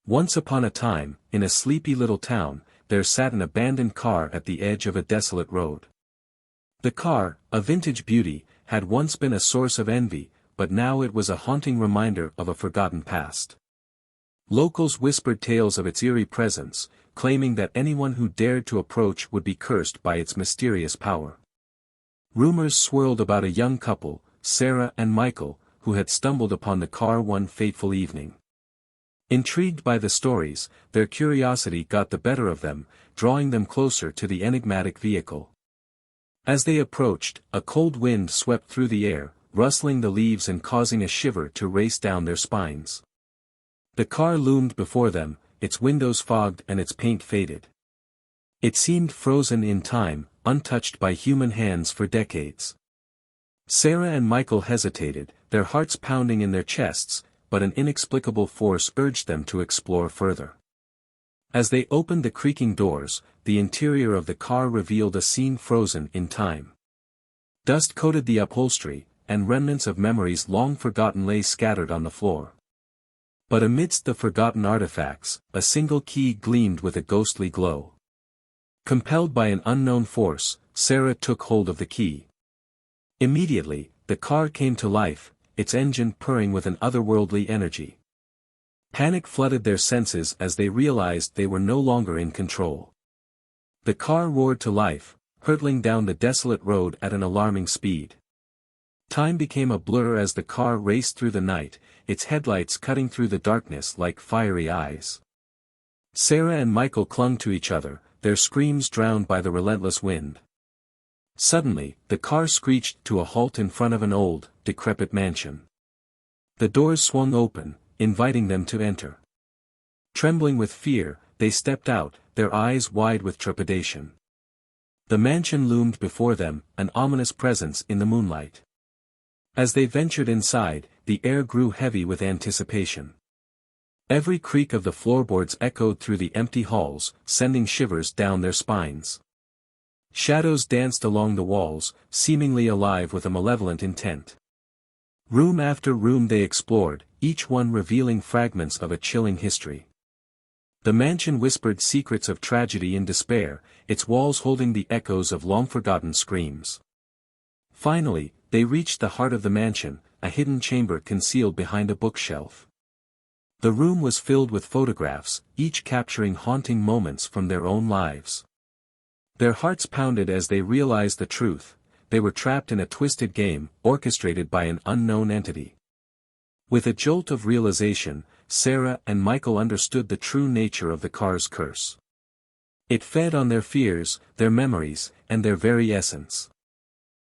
Once upon a time, in a sleepy little town, there sat an abandoned car at the edge of a desolate road. The car, a vintage beauty, had once been a source of envy, but now it was a haunting reminder of a forgotten past. Locals whispered tales of its eerie presence, claiming that anyone who dared to approach would be cursed by its mysterious power. Rumors swirled about a young couple, Sarah and Michael, who had stumbled upon the car one fateful evening. Intrigued by the stories, their curiosity got the better of them, drawing them closer to the enigmatic vehicle. As they approached, a cold wind swept through the air, rustling the leaves and causing a shiver to race down their spines. The car loomed before them, its windows fogged and its paint faded. It seemed frozen in time, untouched by human hands for decades. Sarah and Michael hesitated, their hearts pounding in their chests, but an inexplicable force urged them to explore further. As they opened the creaking doors, the interior of the car revealed a scene frozen in time. Dust coated the upholstery, and remnants of memories long forgotten lay scattered on the floor. But amidst the forgotten artifacts, a single key gleamed with a ghostly glow. Compelled by an unknown force, Sarah took hold of the key. Immediately, the car came to life, its engine purring with an otherworldly energy. Panic flooded their senses as they realized they were no longer in control. The car roared to life, hurtling down the desolate road at an alarming speed. Time became a blur as the car raced through the night, its headlights cutting through the darkness like fiery eyes. Sarah and Michael clung to each other, their screams drowned by the relentless wind. Suddenly, the car screeched to a halt in front of an old, decrepit mansion. The doors swung open, inviting them to enter. Trembling with fear, they stepped out, their eyes wide with trepidation. The mansion loomed before them, an ominous presence in the moonlight. As they ventured inside, the air grew heavy with anticipation. Every creak of the floorboards echoed through the empty halls, sending shivers down their spines. Shadows danced along the walls, seemingly alive with a malevolent intent. Room after room they explored, each one revealing fragments of a chilling history. The mansion whispered secrets of tragedy and despair, its walls holding the echoes of long-forgotten screams. Finally, they reached the heart of the mansion, a hidden chamber concealed behind a bookshelf. The room was filled with photographs, each capturing haunting moments from their own lives. Their hearts pounded as they realized the truth: they were trapped in a twisted game, orchestrated by an unknown entity. With a jolt of realization, Sarah and Michael understood the true nature of the car's curse. It fed on their fears, their memories, and their very essence.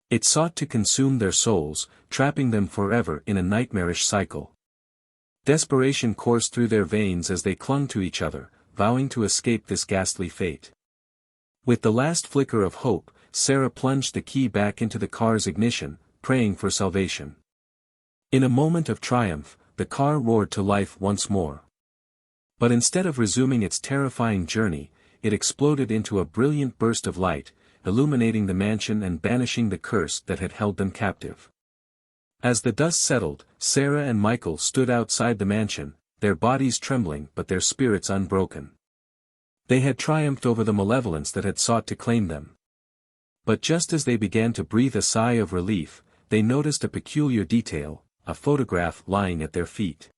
It sought to consume their souls, trapping them forever in a nightmarish cycle. Desperation coursed through their veins as they clung to each other, vowing to escape this ghastly fate. With the last flicker of hope, Sarah plunged the key back into the car's ignition, praying for salvation. In a moment of triumph, the car roared to life once more. But instead of resuming its terrifying journey, it exploded into a brilliant burst of light, illuminating the mansion and banishing the curse that had held them captive. As the dust settled, Sarah and Michael stood outside the mansion, their bodies trembling but their spirits unbroken. They had triumphed over the malevolence that had sought to claim them. But just as they began to breathe a sigh of relief, they noticed a peculiar detail: a photograph lying at their feet.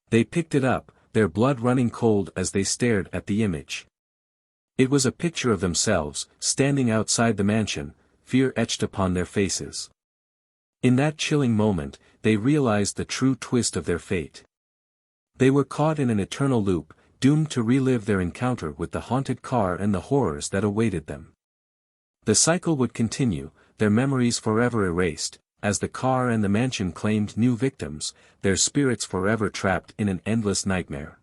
They picked it up, their blood running cold as they stared at the image. It was a picture of themselves, standing outside the mansion, fear etched upon their faces. In that chilling moment, they realized the true twist of their fate. They were caught in an eternal loop, doomed to relive their encounter with the haunted car and the horrors that awaited them. The cycle would continue, their memories forever erased, as the car and the mansion claimed new victims, their spirits forever trapped in an endless nightmare.